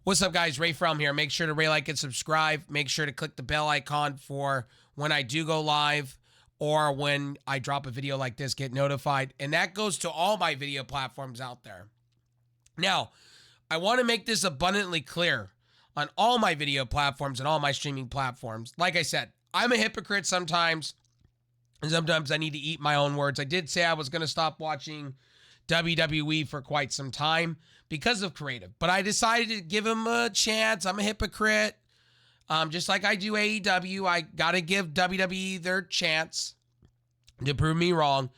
What's up, guys? Ray From here. Make sure to like and subscribe. Make sure to click the bell icon for when I do go live or when I drop a video like this, get notified. And that goes to all my video platforms out there. Now, I want to make this abundantly clear on all my video platforms and all my streaming platforms. Like I said, I'm a hypocrite sometimes, and sometimes I need to eat my own words. I did say I was going to stop watching WWE for quite some time because of creative, but I decided to give him a chance. I'm a hypocrite. Just like I do AEW, I got to give WWE their chance to prove me wrong.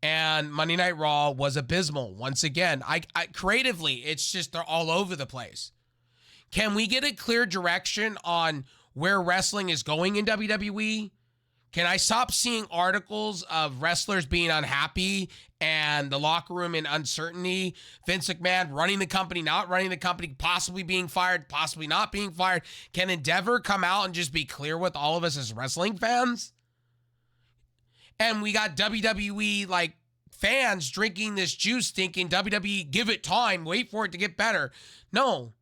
And Monday Night Raw was abysmal. Once again, I creatively, it's just they're all over the place. Can we get a clear direction on where wrestling is going in WWE? Can I stop seeing articles of wrestlers being unhappy and the locker room in uncertainty? Vince McMahon running the company, not running the company, possibly being fired, possibly not being fired. Can Endeavor come out and just be clear with all of us as wrestling fans? And we got WWE like fans drinking this juice thinking WWE, give it time, wait for it to get better. No.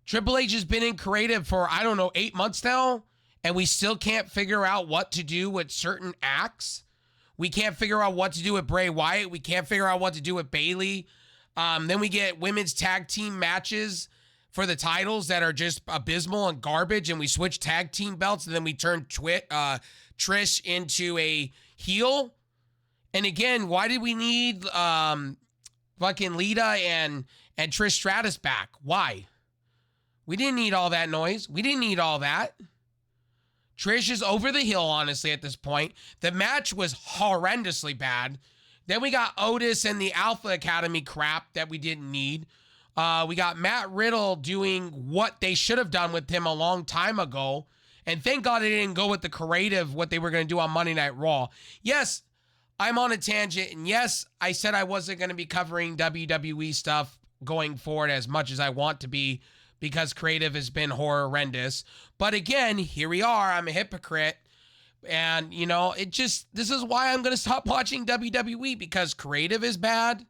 Triple H has been in creative for, 8 months now. And we still can't figure out what to do with certain acts. We can't figure out what to do with Bray Wyatt. We can't figure out what to do with Bayley. Then we get women's tag team matches for the titles that are just abysmal and garbage. And we switch tag team belts. And then we turn Trish into a heel. And again, why did we need fucking Lita and Trish Stratus back? Why? We didn't need all that noise. We didn't need all that. Trish is over the hill, honestly, at this point. The match was horrendously bad. Then we got Otis and the Alpha Academy crap that we didn't need. We got Matt Riddle doing what they should have done with him a long time ago. And thank God they didn't go with the creative, what they were going to do on Monday Night Raw. Yes, I'm on a tangent. And yes, I said I wasn't going to be covering WWE stuff going forward as much as I want to be, because creative has been horrendous. But again, here we are. I'm a hypocrite. And, this is why I'm going to stop watching WWE, because creative is bad.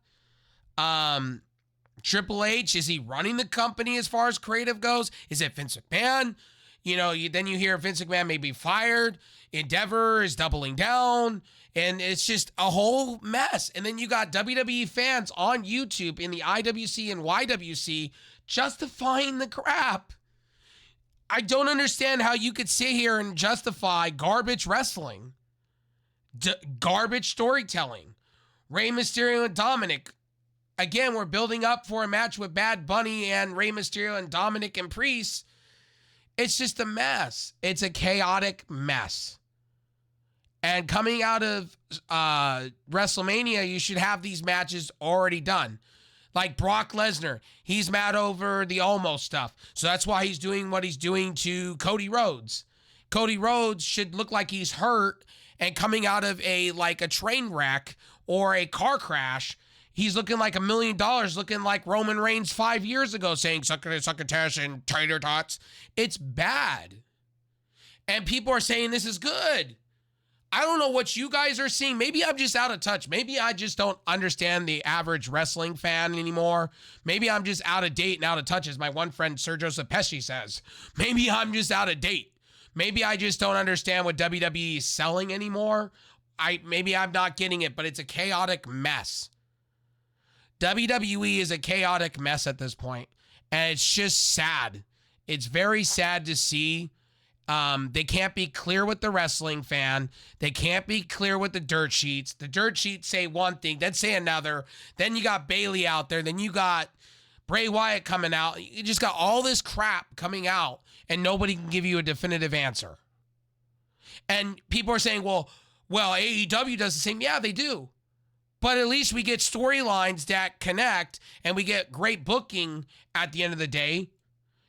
Triple H, is he running the company as far as creative goes? Is it Vince McMahon? Then you hear Vince McMahon may be fired. Endeavor is doubling down. And it's just a whole mess. And then you got WWE fans on YouTube in the IWC and YWC justifying the crap. I don't understand how you could sit here and justify garbage wrestling, garbage storytelling. Rey Mysterio and Dominic. Again, we're building up for a match with Bad Bunny and Rey Mysterio and Dominic and Priest. It's just a mess. It's a chaotic mess. And coming out of WrestleMania, you should have these matches already done. Like Brock Lesnar, he's mad over the almost stuff. So that's why he's doing what he's doing to Cody Rhodes. Cody Rhodes should look like he's hurt and coming out of a train wreck or a car crash. He's looking like $1 million, looking like Roman Reigns 5 years ago, saying succotash and tater tots. It's bad. And people are saying this is good. I don't know what you guys are seeing. Maybe I'm just out of touch. Maybe I just don't understand the average wrestling fan anymore. Maybe I'm just out of date and out of touch, as my one friend Sergio Pesci says. Maybe I'm just out of date. Maybe I just don't understand what WWE is selling anymore. Maybe I'm not getting it, but it's a chaotic mess. WWE is a chaotic mess at this point, and it's just sad. It's very sad to see. They can't be clear with the wrestling fan. They can't be clear with the dirt sheets. The dirt sheets say one thing, then say another. Then you got Bayley out there. Then you got Bray Wyatt coming out. You just got all this crap coming out, and nobody can give you a definitive answer. And people are saying, well, AEW does the same. Yeah, they do. But at least we get storylines that connect, and we get great booking at the end of the day.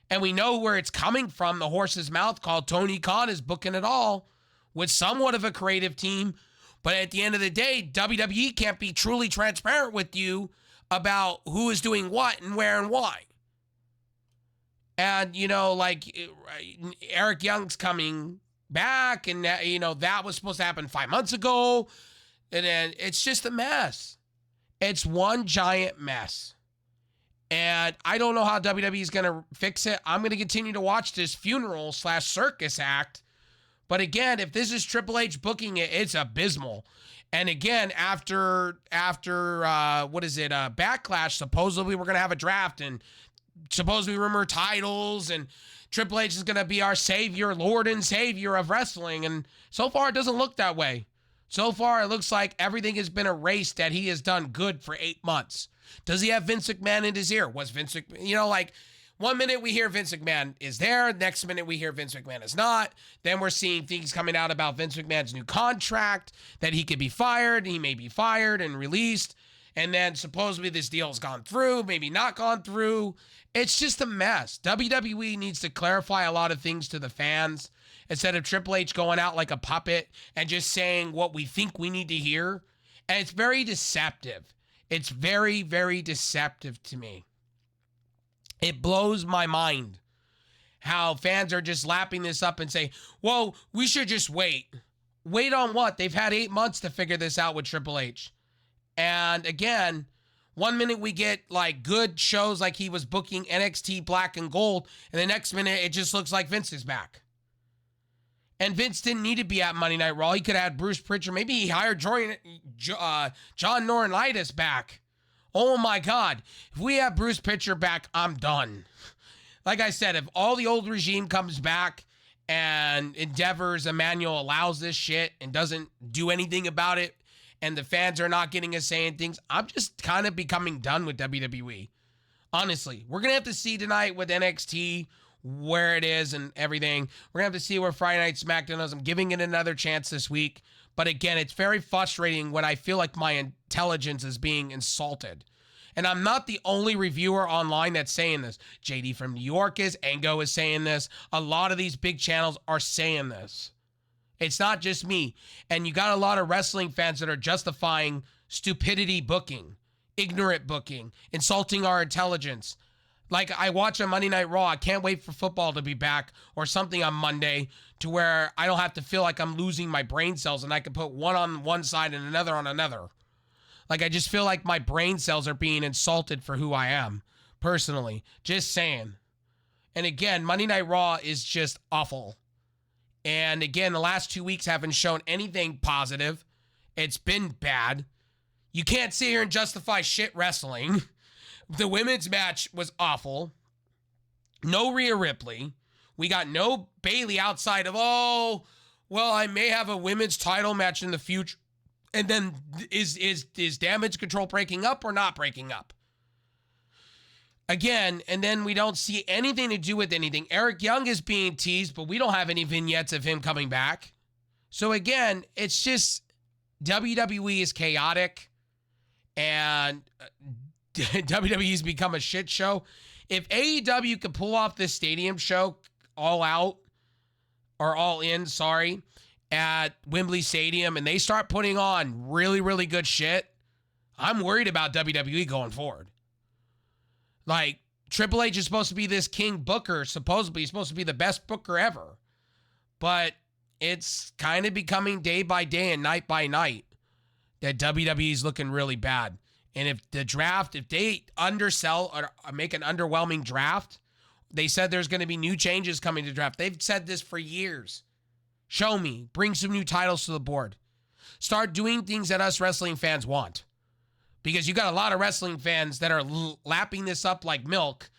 And we know where it's coming from. The horse's mouth called Tony Khan is booking it all with somewhat of a creative team. But at the end of the day, WWE can't be truly transparent with you about who is doing what and where and why. And, Eric Young's coming back, and, that was supposed to happen 5 months ago. And then it's just a mess. It's one giant mess. And I don't know how WWE is going to fix it. I'm going to continue to watch this funeral / circus act. But again, if this is Triple H booking it, it's abysmal. And again, after Backlash, supposedly we're going to have a draft and supposedly rumor titles and Triple H is going to be our savior, Lord and savior of wrestling. And so far, it doesn't look that way. So far, it looks like everything has been erased that he has done good for 8 months. Does he have Vince McMahon in his ear? Was Vince McMahon, like 1 minute we hear Vince McMahon is there. Next minute we hear Vince McMahon is not. Then we're seeing things coming out about Vince McMahon's new contract, that he could be fired. He may be fired and released. And then supposedly this deal has gone through, maybe not gone through. It's just a mess. WWE needs to clarify a lot of things to the fans instead of Triple H going out like a puppet and just saying what we think we need to hear. And it's very deceptive. It's very, very deceptive to me. It blows my mind how fans are just lapping this up and say, well, we should just wait. Wait on what? They've had 8 months to figure this out with Triple H. And again, 1 minute we get like good shows like he was booking NXT Black and Gold, and the next minute it just looks like Vince is back. And Vince didn't need to be at Monday Night Raw. He could have had Bruce Pritchard. Maybe he hired John Laurinaitis back. Oh my God. If we have Bruce Pritchard back, I'm done. Like I said, if all the old regime comes back and Endeavor's Emmanuel allows this shit and doesn't do anything about it, and the fans are not getting a say in things, I'm just kind of becoming done with WWE. Honestly, we're going to have to see tonight with NXT where it is and everything. We're going to have to see where Friday Night SmackDown is. I'm giving it another chance this week. But again, it's very frustrating when I feel like my intelligence is being insulted. And I'm not the only reviewer online that's saying this. JD from New York is, Ango is saying this. A lot of these big channels are saying this. It's not just me. And you got a lot of wrestling fans that are justifying stupidity booking, ignorant booking, insulting our intelligence. Like, I watch a Monday Night Raw. I can't wait for football to be back or something on Monday to where I don't have to feel like I'm losing my brain cells and I can put one on one side and another on another. Like, I just feel like my brain cells are being insulted for who I am, personally. Just saying. And again, Monday Night Raw is just awful. And again, the last 2 weeks haven't shown anything positive. It's been bad. You can't sit here and justify shit wrestling. The women's match was awful. No Rhea Ripley. We got no Bayley outside of, oh, well, I may have a women's title match in the future. And then is Damage Control breaking up or not breaking up? Again, and then we don't see anything to do with anything. Eric Young is being teased, but we don't have any vignettes of him coming back. So again, it's just WWE is chaotic and WWE's become a shit show. If AEW could pull off this stadium show all out or all in, sorry, at Wembley Stadium and they start putting on really, really good shit, I'm worried about WWE going forward. Like, Triple H is supposed to be this king booker. Supposedly, he's supposed to be the best booker ever. But it's kind of becoming day by day and night by night that WWE is looking really bad. And if the draft, if they undersell or make an underwhelming draft, they said there's going to be new changes coming to draft. They've said this for years. Show me. Bring some new titles to the board. Start doing things that us wrestling fans want. Because you got a lot of wrestling fans that are lapping this up like milk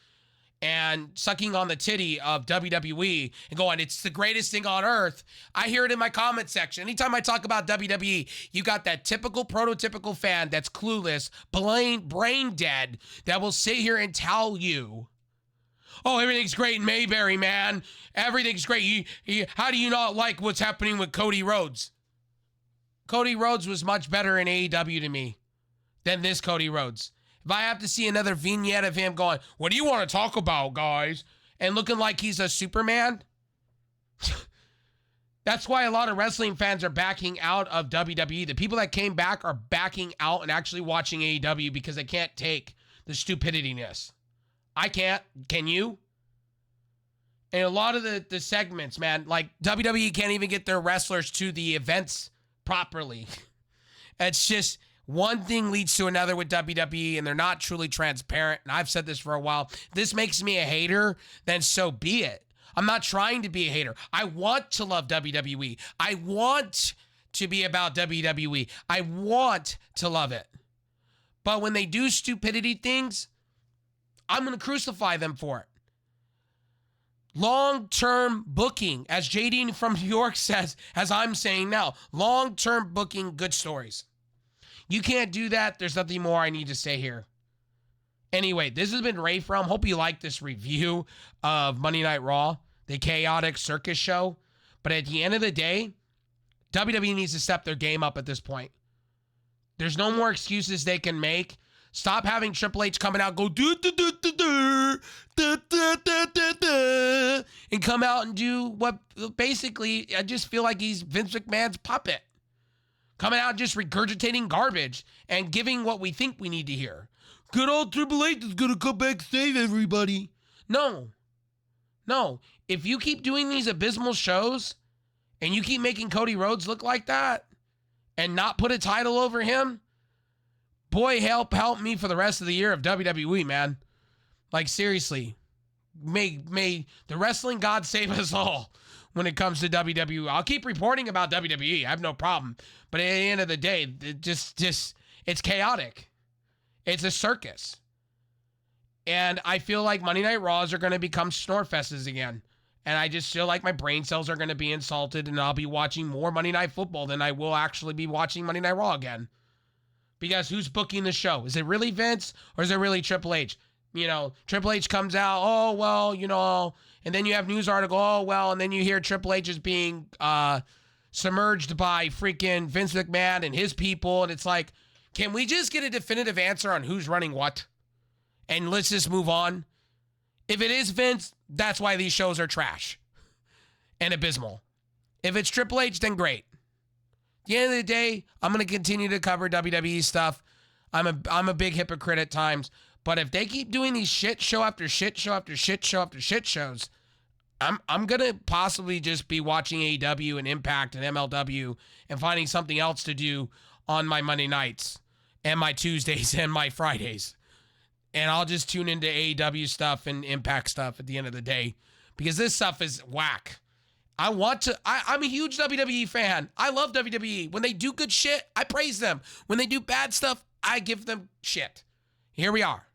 and sucking on the titty of WWE and going, it's the greatest thing on earth. I hear it in my comment section. Anytime I talk about WWE, you got that typical, prototypical fan that's clueless, brain dead, that will sit here and tell you, oh, everything's great in Mayberry, man. Everything's great. How do you not like what's happening with Cody Rhodes? Cody Rhodes was much better in AEW to me than this Cody Rhodes. If I have to see another vignette of him going, what do you want to talk about, guys? And looking like he's a Superman. That's why a lot of wrestling fans are backing out of WWE. The people that came back are backing out and actually watching AEW because they can't take the stupidityness. I can't. Can you? And a lot of the segments, man, like WWE can't even get their wrestlers to the events properly. It's just, One thing leads to another with WWE, and they're not truly transparent. And I've said this for a while. This makes me a hater, then so be it. I'm not trying to be a hater. I want to love WWE. I want to be about WWE. I want to love it. But when they do stupidity things, I'm going to crucify them for it. Long-term booking, as JD from New York says, as I'm saying now, long-term booking, good stories. You can't do that. There's nothing more I need to say here. Anyway, this has been Ray from. Hope you like this review of Monday Night Raw, the chaotic circus show. But at the end of the day, WWE needs to step their game up at this point. There's no more excuses they can make. Stop having Triple H coming out, go do do do do do do do do do do, and come out and do what basically I just feel like he's Vince McMahon's puppet. Coming out just regurgitating garbage and giving what we think we need to hear. Good old Triple H is gonna come back and save everybody. No. If you keep doing these abysmal shows and you keep making Cody Rhodes look like that and not put a title over him, boy, help me for the rest of the year of WWE, man. Like, seriously. May the wrestling god save us all when it comes to WWE. I'll keep reporting about WWE. I have no problem. But at the end of the day, it's chaotic. It's a circus. And I feel like Monday Night Raws are going to become snorefests again. And I just feel like my brain cells are going to be insulted, and I'll be watching more Monday Night Football than I will actually be watching Monday Night Raw again. Because who's booking the show? Is it really Vince or is it really Triple H? You know, Triple H comes out, oh, well, you know, and then you have news article, oh, well, and then you hear Triple H is being submerged by freaking Vince McMahon and his people. And it's like, can we just get a definitive answer on who's running what? And let's just move on. If it is Vince, that's why these shows are trash and abysmal. If it's Triple H, then great. At the end of the day, I'm going to continue to cover WWE stuff. I'm a big hypocrite at times. But if they keep doing these shit show after shit show after shit show after shit shows, I'm going to possibly just be watching AEW and Impact and MLW and finding something else to do on my Monday nights and my Tuesdays and my Fridays. And I'll just tune into AEW stuff and Impact stuff at the end of the day because this stuff is whack. I'm a huge WWE fan. I love WWE. When they do good shit, I praise them. When they do bad stuff, I give them shit. Here we are.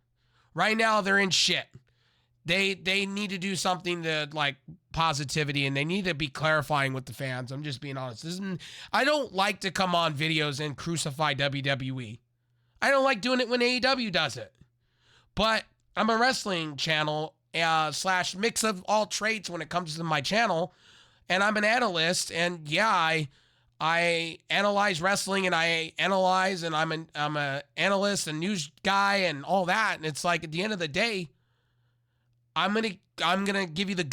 Right now, they're in shit. They need to do something to, like, positivity, and they need to be clarifying with the fans. I'm just being honest. I don't like to come on videos and crucify WWE. I don't like doing it when AEW does it. But I'm a wrestling channel / mix of all traits when it comes to my channel. And I'm an analyst, and yeah, I analyze wrestling, and I analyze, and I'm an analyst and news guy and all that. And it's like at the end of the day, I'm gonna give you the